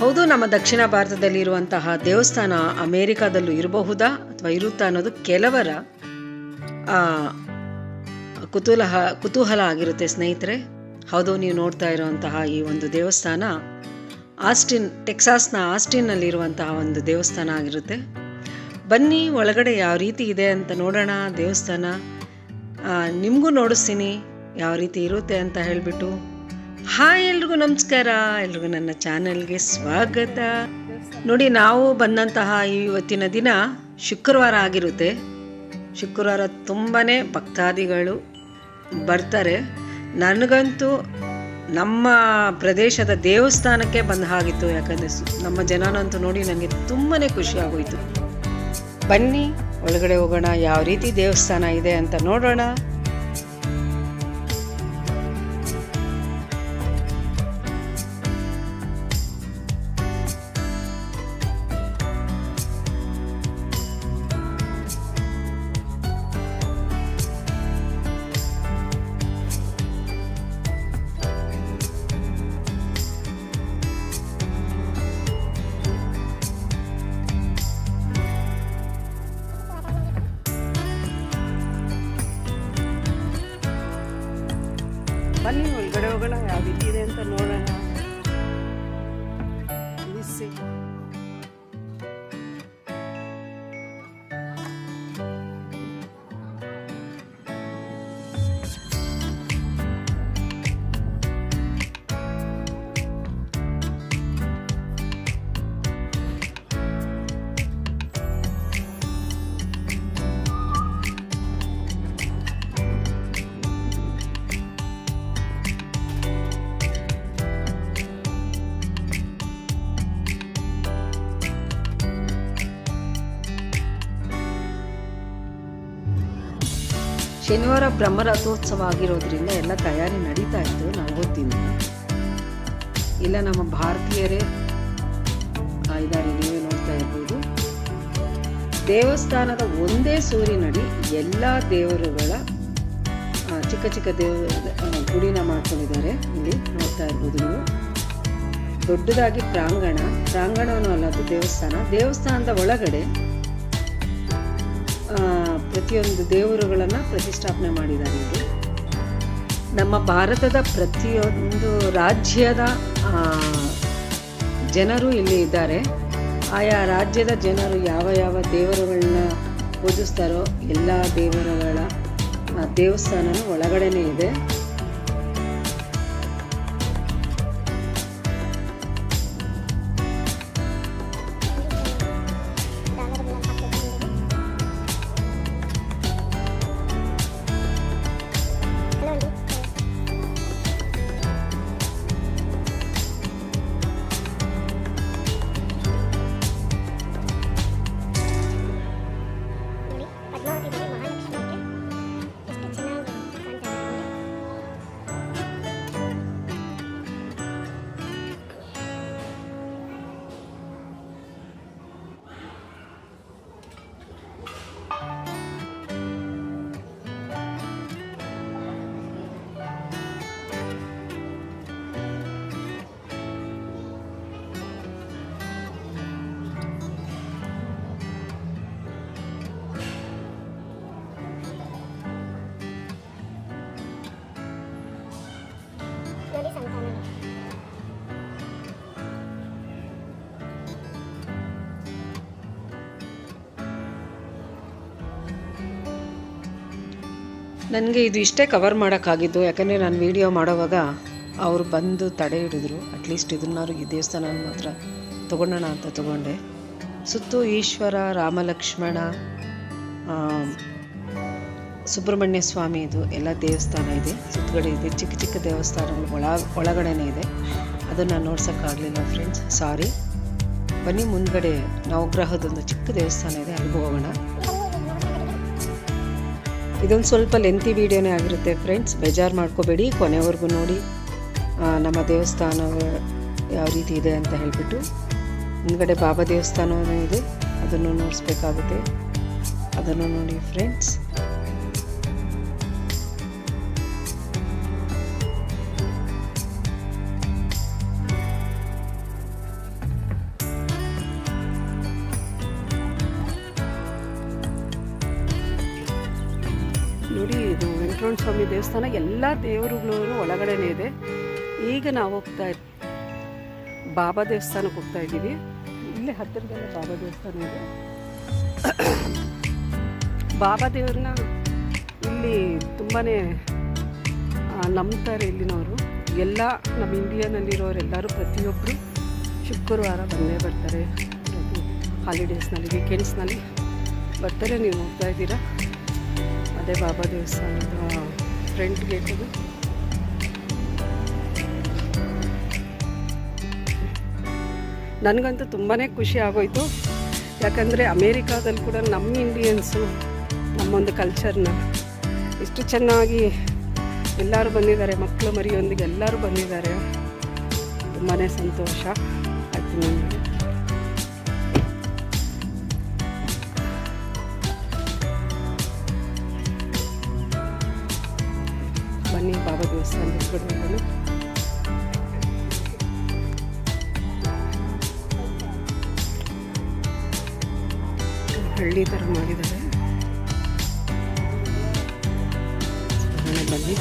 ಹೌದು, ನಮ್ಮ ದಕ್ಷಿಣ ಭಾರತದಲ್ಲಿರುವಂತಹ ದೇವಸ್ಥಾನ ಅಮೇರಿಕಾದಲ್ಲೂ ಇರಬಹುದಾ ಅಥವಾ ಇರುತ್ತಾ ಅನ್ನೋದು ಕೆಲವರ ಕುತೂಹಲ ಆಗಿರುತ್ತೆ ಸ್ನೇಹಿತರೆ. ಹೌದು, ನೀವು ನೋಡ್ತಾ ಇರುವಂತಹ ಈ ಒಂದು ದೇವಸ್ಥಾನ ಟೆಕ್ಸಾಸ್ನ ಆಸ್ಟಿನ್ನಲ್ಲಿರುವಂತಹ ಒಂದು ದೇವಸ್ಥಾನ ಆಗಿರುತ್ತೆ. ಬನ್ನಿ ಒಳಗಡೆ ಯಾವ ರೀತಿ ಇದೆ ಅಂತ ನೋಡೋಣ. ದೇವಸ್ಥಾನ ನಿಮಗೂ ನೋಡಿಸ್ತೀನಿ ಯಾವ ರೀತಿ ಇರುತ್ತೆ ಅಂತ ಹೇಳಿಬಿಟ್ಟು. ಹಾಯ್, ಎಲ್ರಿಗೂ ನಮಸ್ಕಾರ, ಎಲ್ರಿಗೂ ನನ್ನ ಚಾನೆಲ್ಗೆ ಸ್ವಾಗತ. ನೋಡಿ, ನಾವು ಬಂದಂತಹ ಇವತ್ತಿನ ದಿನ ಶುಕ್ರವಾರ ಆಗಿರುತ್ತೆ. ಶುಕ್ರವಾರ ತುಂಬಾ ಭಕ್ತಾದಿಗಳು ಬರ್ತಾರೆ. ನನಗಂತೂ ನಮ್ಮ ಪ್ರದೇಶದ ದೇವಸ್ಥಾನಕ್ಕೆ ಬಂದ ಹಾಗಿತ್ತು. ಯಾಕಂದರೆ ನಮ್ಮ ಜನನಂತೂ ನೋಡಿ ನನಗೆ ತುಂಬಾ ಖುಷಿ ಆಗೋಯಿತು. ಬನ್ನಿ ಒಳಗಡೆ ಹೋಗೋಣ, ಯಾವ ರೀತಿ ದೇವಸ್ಥಾನ ಇದೆ ಅಂತ ನೋಡೋಣ. ಬನ್ನಿ ಒಳಗಡೆ ಹೋಗೋಣ, ಯಾವ ರೀತಿ ಇದೆ ಅಂತ ನೋಡೋಣ. ಶನಿವಾರ ಬ್ರಹ್ಮರಥೋತ್ಸವ ಆಗಿರೋದ್ರಿಂದ ಎಲ್ಲ ತಯಾರಿ ನಡೀತಾ ಇತ್ತು. ನಾವು ಗೊತ್ತಿಲ್ಲ, ಇಲ್ಲ ನಮ್ಮ ಭಾರತೀಯರೇ ಇದ್ದಾರೆ, ನೀವೇ ನೋಡ್ತಾ ಇರ್ಬೋದು. ದೇವಸ್ಥಾನದ ಒಂದೇ ಸೂರಿನಡಿ ಎಲ್ಲ ದೇವರುಗಳ ಚಿಕ್ಕ ಚಿಕ್ಕ ಗುಡಿನ ಮಾಡ್ಕೊಂಡಿದ್ದಾರೆ. ಇಲ್ಲಿ ನೋಡ್ತಾ ಇರ್ಬೋದು ನೀವು. ದೊಡ್ಡದಾಗಿ ಪ್ರಾಂಗಣವೂ ಅಲ್ಲದು ದೇವಸ್ಥಾನದ ಒಳಗಡೆ ಪ್ರತಿಯೊಂದು ದೇವರುಗಳನ್ನು ಪ್ರತಿಷ್ಠಾಪನೆ ಮಾಡಿದ್ದಾರೆ. ಇಲ್ಲಿ ನಮ್ಮ ಭಾರತದ ಪ್ರತಿಯೊಂದು ರಾಜ್ಯದ ಜನರು ಇಲ್ಲಿ ಇದ್ದಾರೆ. ಆಯಾ ರಾಜ್ಯದ ಜನರು ಯಾವ ಯಾವ ದೇವರುಗಳನ್ನ ಪೂಜಿಸ್ತಾರೋ ಎಲ್ಲ ದೇವರುಗಳ ದೇವಸ್ಥಾನನೂ ಒಳಗಡೆನೇ ಇದೆ. ನನಗೆ ಇದು ಇಷ್ಟೇ ಕವರ್ ಮಾಡೋಕ್ಕಾಗಿದ್ದು. ಯಾಕಂದರೆ ನಾನು ವಿಡಿಯೋ ಮಾಡೋವಾಗ ಅವರು ಬಂದು ತಡೆ ಹಿಡಿದ್ರು. ಅಟ್ಲೀಸ್ಟ್ ಇದನ್ನಾರು ಈ ದೇವಸ್ಥಾನ ಮಾತ್ರ ತೊಗೊಳ್ಳೋಣ ಅಂತ ತೊಗೊಂಡೆ. ಸುತ್ತು ಈಶ್ವರ, ರಾಮಲಕ್ಷ್ಮಣ, ಸುಬ್ರಹ್ಮಣ್ಯ ಸ್ವಾಮಿ ಇದು ಎಲ್ಲ ದೇವಸ್ಥಾನ ಇದೆ. ಸುತ್ತಗಡೆ ಇದೆ, ಚಿಕ್ಕ ಚಿಕ್ಕ ದೇವಸ್ಥಾನಗಳು ಒಳಗಡೆನೇ ಇದೆ. ಅದನ್ನು ನೋಡ್ಸೋಕ್ಕಾಗಲಿಲ್ಲ ಫ್ರೆಂಡ್ಸ್, ಸಾರಿ. ಬನ್ನಿ ಮುಂದ್ಗಡೆ ನವಗ್ರಹದೊಂದು ಚಿಕ್ಕ ದೇವಸ್ಥಾನ ಇದೆ, ಅಲ್ಲಿಗೆ ಹೋಗೋಣ. ಇದೊಂದು ಸ್ವಲ್ಪ ಲೆಂತಿ ವಿಡಿಯೋನೇ ಆಗಿರುತ್ತೆ ಫ್ರೆಂಡ್ಸ್, ಬೇಜಾರು ಮಾಡ್ಕೋಬೇಡಿ, ಕೊನೆವರೆಗೂ ನೋಡಿ ನಮ್ಮ ದೇವಸ್ಥಾನ ಯಾವ ರೀತಿ ಇದೆ ಅಂತ ಹೇಳಿಬಿಟ್ಟು. ಹಿಂದ್ಗಡೆ ಬಾಬಾ ದೇವಸ್ಥಾನವೂ ಇದೆ, ಅದನ್ನು ನೋಡಿಸ್ಬೇಕಾಗುತ್ತೆ. ಅದನ್ನು ನೋಡಿ ಫ್ರೆಂಡ್ಸ್. ಸ್ವಾಮಿ ದೇವಸ್ಥಾನ. ಎಲ್ಲ ದೇವರುಗಳು ಒಳಗಡೆನೇ ಇದೆ. ಈಗ ನಾವು ಹೋಗ್ತಾ ಬಾಬಾ ದೇವಸ್ಥಾನಕ್ಕೆ ಹೋಗ್ತಾ ಇದ್ದೀವಿ. ಇಲ್ಲೇ ಹತ್ತಿರದಲ್ಲೇ ಬಾಬಾ ದೇವಸ್ಥಾನ ಇದೆ. ಬಾಬಾ ದೇವ್ರನ್ನ ಇಲ್ಲಿ ತುಂಬಾ ನಂಬ್ತಾರೆ ಇಲ್ಲಿನವರು. ಎಲ್ಲ ನಮ್ಮ ಇಂಡಿಯಾನಲ್ಲಿರೋರೆಲ್ಲರೂ ಪ್ರತಿಯೊಬ್ಬರು ಶುಕ್ರವಾರ ಬಂದೇ ಬರ್ತಾರೆ. ಹಾಲಿಡೇಸ್ನಲ್ಲಿ, ವೀಕೆಂಡ್ಸ್ನಲ್ಲಿ ಬರ್ತಾರೆ. ನೀವು ಹೋಗ್ತಾ ಇದ್ದೀರಾ, ಅದೇ ಬಾಬಾ ದೇವಸ್ಥಾನದ ಫ್ರಂಟ್ ಗೇಟ್ ಅದು. ನನಗಂತೂ ತುಂಬಾ ಖುಷಿ ಆಗೋಯಿತು. ಯಾಕಂದರೆ ಅಮೇರಿಕಾದಲ್ಲಿ ಕೂಡ ನಮ್ಮ ಇಂಡಿಯನ್ಸು ನಮ್ಮೊಂದು ಕಲ್ಚರ್ನ ಇಷ್ಟು ಚೆನ್ನಾಗಿ ಎಲ್ಲರೂ ಬಂದಿದ್ದಾರೆ. ಮಕ್ಕಳು ಮರಿಯೊಂದಿಗೆ ಎಲ್ಲರೂ ಬಂದಿದ್ದಾರೆ. ತುಂಬಾ ಸಂತೋಷ ಆಯಿತು ನನಗೆ. ಬನ್ನಿ ಬಾಬಾ ದೇವಸ್ಥಾನದ ಕಡೆ ಹೋಗೋಣ. ಹಳ್ಳಿ ಥರ ಮಾಡಿದ್ದಾರೆ. ಬನ್ನಿ.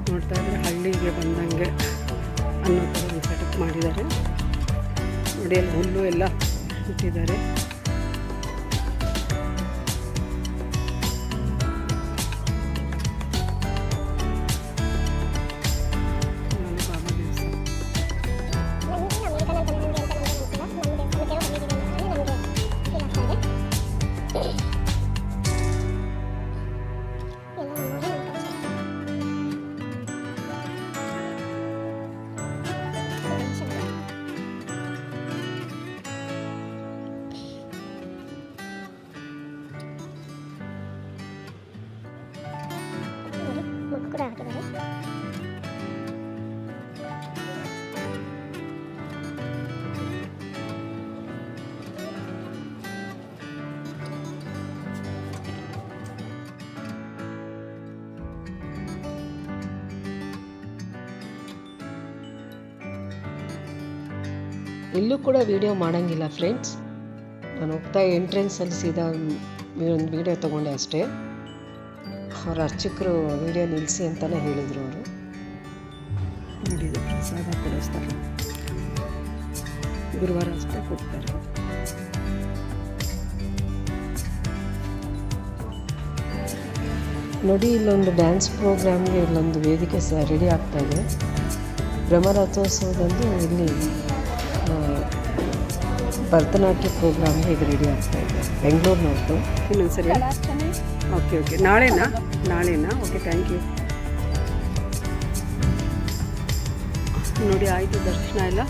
ನೋಡ್ತಾ ಇದ್ರೆ ಹಳ್ಳಿಗೆ ಬಂದಂಗೆ ಅನ್ನೋ ಥರ ಒಂದು ಸೆಟಪ್ ಮಾಡಿದ್ದಾರೆ ನೋಡಿ. ಅಲ್ಲಿ ಹುಲ್ಲು ಎಲ್ಲ ಇಟ್ಟಿದ್ದಾರೆ. ಕೂಡ ಹಾಕಿದ್ದಾರೆ. ಇಲ್ಲೂ ಕೂಡ ವಿಡಿಯೋ ಮಾಡೋಂಗಿಲ್ಲ ಫ್ರೆಂಡ್ಸ್. ನಾನು ಹೋಗ್ತಾ ಎಂಟ್ರೆನ್ಸಲ್ಲಿ ಸೀದಾ ಒಂದು ವಿಡಿಯೋ ತೊಗೊಂಡೆ ಅಷ್ಟೇ. ಅವ್ರ ಅರ್ಚಕರು ವಿಡಿಯೋ ನಿಲ್ಲಿಸಿ ಅಂತಲೇ ಹೇಳಿದರು ಅವರು. ನೋಡಿದ ಪ್ರಸಾದ ಕೊಡಿಸ್ತಾರೆ, ಗುರುವಾರ ಅಷ್ಟೇ ಕೊಡ್ತಾರೆ. ನೋಡಿ, ಇಲ್ಲೊಂದು ಡ್ಯಾನ್ಸ್ ಪ್ರೋಗ್ರಾಮ್ಗೆ ಇಲ್ಲೊಂದು ವೇದಿಕೆ ರೆಡಿ ಆಗ್ತಾಯಿದೆ. ಬ್ರಹ್ಮರಥೋತ್ಸವದಂದು ಇಲ್ಲಿ ಭರತನಾಟ್ಯ ಪ್ರೋಗ್ರಾಮ್ಗೆ ಈಗ ರೆಡಿ ಆಗ್ತಾಯಿದೆ. ಬೆಂಗಳೂರಿನವ್ರದ್ದು. ಇನ್ನೊಂದು ಸರಿ. ಓಕೆ ನಾಳೆನಾ? Okay, thank you. ನೋಡಿ ಆಯಿತು ದರ್ಶನ ಎಲ್ಲ.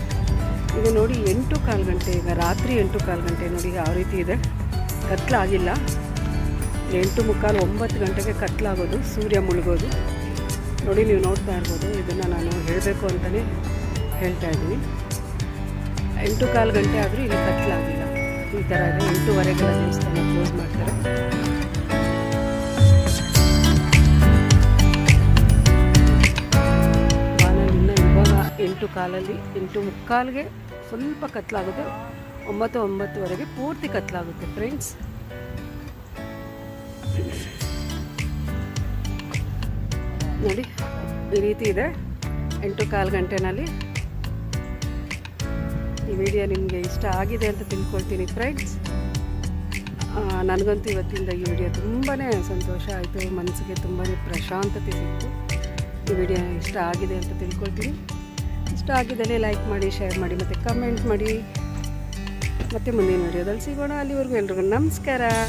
ಈಗ ನೋಡಿ 8:15 ಗಂಟೆ, ಈಗ ರಾತ್ರಿ 8:15 ಗಂಟೆ. ನೋಡಿ ಯಾವ ರೀತಿ ಇದೆ, ಕತ್ಲಾಗಿಲ್ಲ. 8:45 9 ಗಂಟೆಗೆ ಕತ್ಲಾಗೋದು, ಸೂರ್ಯ ಮುಳುಗೋದು. ನೋಡಿ ನೀವು ನೋಡ್ತಾ ಇರ್ಬೋದು. ಇದನ್ನು ನಾನು ಹೇಳಬೇಕು ಅಂತಲೇ ಹೇಳ್ತಾ ಇದ್ದೀನಿ. 8:15 ಗಂಟೆ ಆದರೂ ಇಲ್ಲಿ ಕತ್ಲಾಗಿಲ್ಲ. ಈ ಥರ ಇದೆ. 8:15 ದೇವಸ್ಥಾನ ಕ್ಲೋಸ್ ಮಾಡ್ತಾರೆ. ಬಾನಲ್ಲಿ ಇವಾಗ 8:15ಗೆ ಸ್ವಲ್ಪ ಕತ್ಲಾಗುತ್ತೆ. 9:09ವರೆಗೆ ಪೂರ್ತಿ ಕತ್ಲಾಗುತ್ತೆ ಫ್ರೆಂಡ್ಸ್. ನೋಡಿ ಈ ರೀತಿ ಇದೆ 8:15 ಗಂಟೆನಲ್ಲಿ. ಈ ವಿಡಿಯೋ ನಿಮಗೆ ಇಷ್ಟ ಆಗಿದೆ ಅಂತ ತಿಳ್ಕೊಳ್ತೀನಿ ಫ್ರೆಂಡ್ಸ್. ನನಗಂತೂ ಇವತ್ತಿಂದ ಈ ವಿಡಿಯೋ ತುಂಬಾ ಸಂತೋಷ ಆಯಿತು. ಮನಸ್ಸಿಗೆ ತುಂಬಾ ಪ್ರಶಾಂತತೆ ಸಿಕ್ತು. ಈ ವಿಡಿಯೋ ಇಷ್ಟ ಆಗಿದೆ ಅಂತ ತಿಳ್ಕೊಳ್ತೀನಿ. ಇಷ್ಟ ಆಗಿದ್ದಲ್ಲಿ ಲೈಕ್ ಮಾಡಿ, ಶೇರ್ ಮಾಡಿ ಮತ್ತು ಕಮೆಂಟ್ ಮಾಡಿ. ಮತ್ತು ಮುಂದಿನ ವಿಡಿಯೋದಲ್ಲಿ ಸಿಗೋಣ. ಅಲ್ಲಿವರೆಗೂ ಎಲ್ರಿಗೂ ನಮಸ್ಕಾರ.